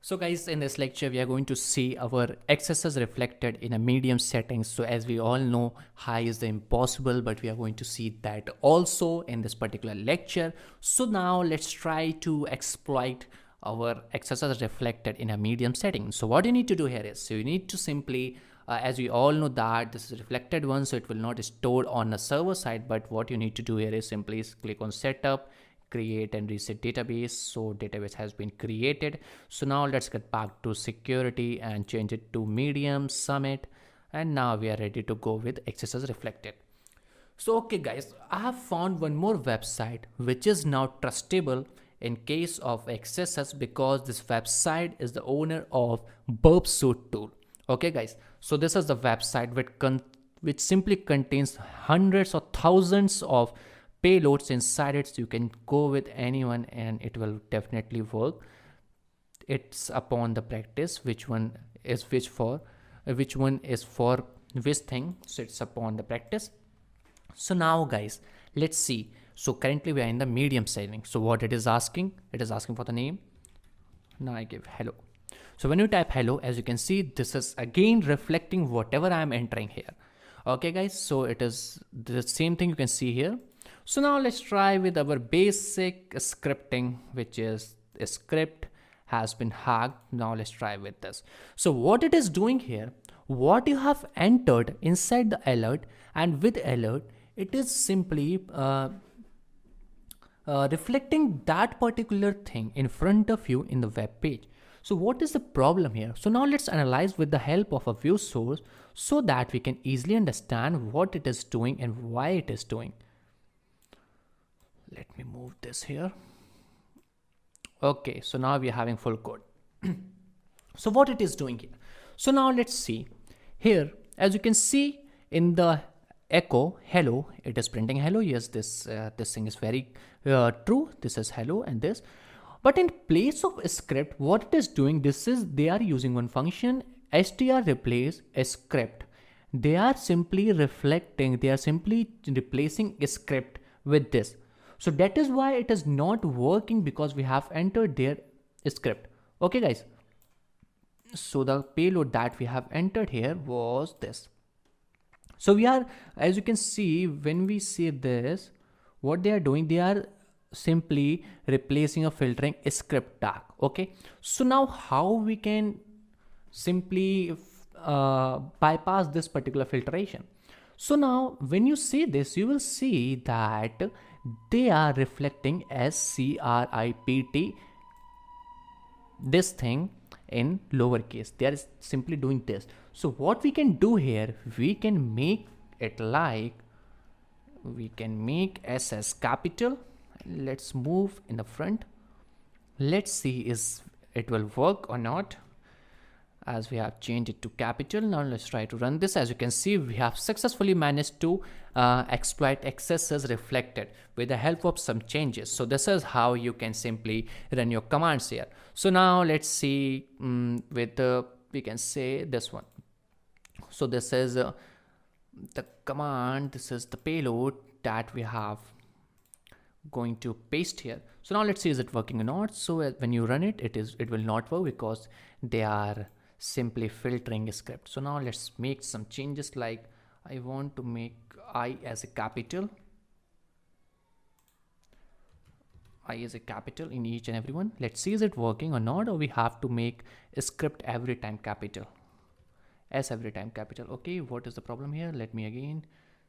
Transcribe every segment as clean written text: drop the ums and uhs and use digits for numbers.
So guys, in this lecture, we are going to see our excesses reflected in a medium setting. So as we all know, high is the impossible, but we are going to see that also in this particular lecture. So now let's try to exploit our excesses reflected in a medium setting. So what you need to do here is, so you need to simply, as we all know that this is reflected one, so it will not store on the server side, but what you need to do here is simply click on setup, create and reset database. So database has been created. So now let's get back to security and change it to medium summit, and now we are ready to go with excesses reflected. So okay guys, I have found one more website which is now trustable in case of excesses, because this website is the owner of burp suit tool. Okay guys, so this is the website which simply contains hundreds or thousands of payloads inside it. So you can go with anyone and it will definitely work. It's upon the practice which one is which for which thing. So it's upon the practice. So now guys, let's see. So currently we are in the medium setting. So what it is asking for the name. Now I give hello. So when you type hello, as you can see, this is again reflecting whatever I am entering here. Okay guys, so it is the same thing you can see here. So now let's try with our basic scripting, which is a script has been hacked. Now let's try with this. So what it is doing here, what you have entered inside the alert, and with alert, it is simply reflecting that particular thing in front of you in the web page. So what is the problem here? So now let's analyze with the help of a view source so that we can easily understand what it is doing and why it is doing. Let me move this here. Okay, so now we are having full code. So what it is doing here? So now let's see here. As you can see in the echo hello, it is printing hello. Yes, this thing is very true. This is hello and this. But in place of a script, what it is doing, they are using one function, str replace a script. They are simply replacing a script with this. So that is why it is not working, because we have entered their script. Okay guys. So the payload that we have entered here was this. So we are, as you can see, when we see this, what they are doing, they are simply replacing or filtering a script tag. Okay, so now how we can simply bypass this particular filtration? So now when you see this, you will see that they are reflecting script, this thing in lowercase. They are simply doing this. So what we can do here, we can make it like, we can make SS capital. Let's move in the front. Let's see is it will work or not, as we have changed it to capital. Now let's try to run this. As you can see, we have successfully managed to exploit excesses reflected with the help of some changes. So this is how you can simply run your commands here. So now let's see with we can say this one. So this is the command, this is the payload that we have going to paste here. So now let's see is it working or not. So when you run it, it will not work because they are simply filtering a script. So now let's make some changes, like I want to make I as a capital, I as a capital in each and every one. Let's see is it working or not, or we have to make a script every time capital, S every time capital. Okay, what is the problem here? Let me again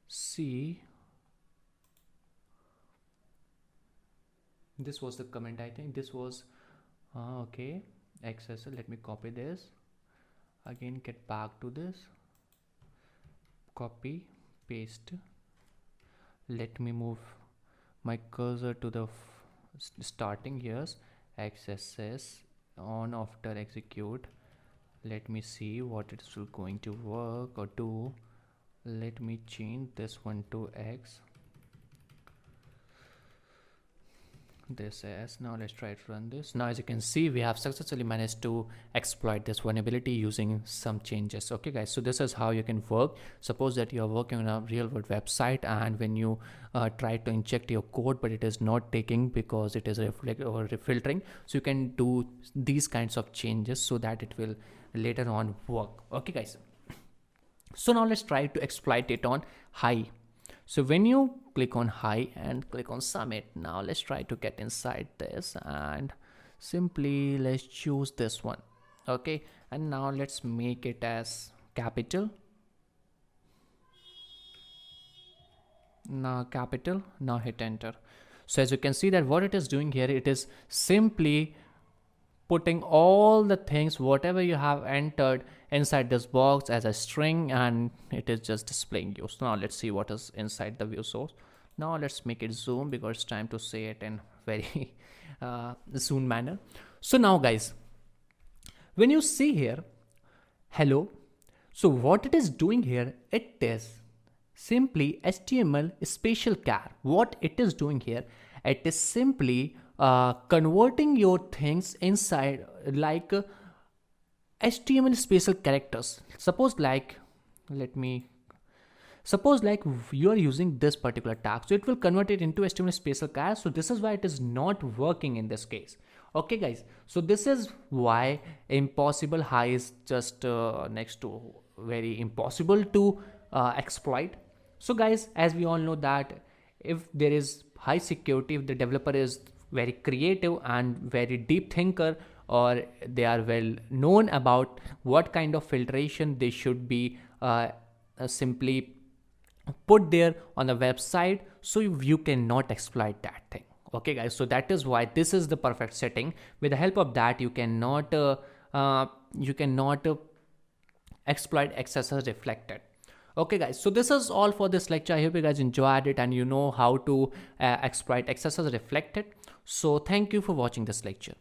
see. This was the comment, I think this was okay, XSL. Let me copy this again, get back to this, copy, paste. Let me move my cursor to the starting here, XSS on after execute. Let me see what it's going to work or do. Let me change this one to X. this is, now let's try to run this. Now as you can see, we have successfully managed to exploit this vulnerability using some changes. Okay guys, so this is how you can work. Suppose that you are working on a real world website, and when you try to inject your code, but it is not taking because it is refiltering, so you can do these kinds of changes so that it will later on work. Okay guys, so now let's try to exploit it on high. So when you click on high and click on submit, now let's try to get inside this, and simply let's choose this one. Okay, and now let's make it as capital. Now capital, now hit enter. So as you can see that what it is doing here, it is simply putting all the things whatever you have entered inside this box as a string, and it is just displaying you. So now let's see what is inside the view source. Now let's make it zoom because it's time to say it in very soon manner. So now guys, when you see here hello, so what it is doing here, it is simply HTML special char. What it is doing here, it is simply converting your things inside like HTML special characters. Suppose like you are using this particular tag, so it will convert it into HTML special char. So this is why it is not working in this case. Okay guys, so this is why impossible high is just next to very impossible to exploit. So guys, as we all know that if there is high security, if the developer is very creative and very deep thinker, or they are well known about what kind of filtration they should be simply put there on the website, so you cannot exploit that thing. Okay guys, so that is why this is the perfect setting. With the help of that, you cannot exploit excesses reflected. Okay guys, so this is all for this lecture. I hope you guys enjoyed it and you know how to exploit excesses reflected. So thank you for watching this lecture.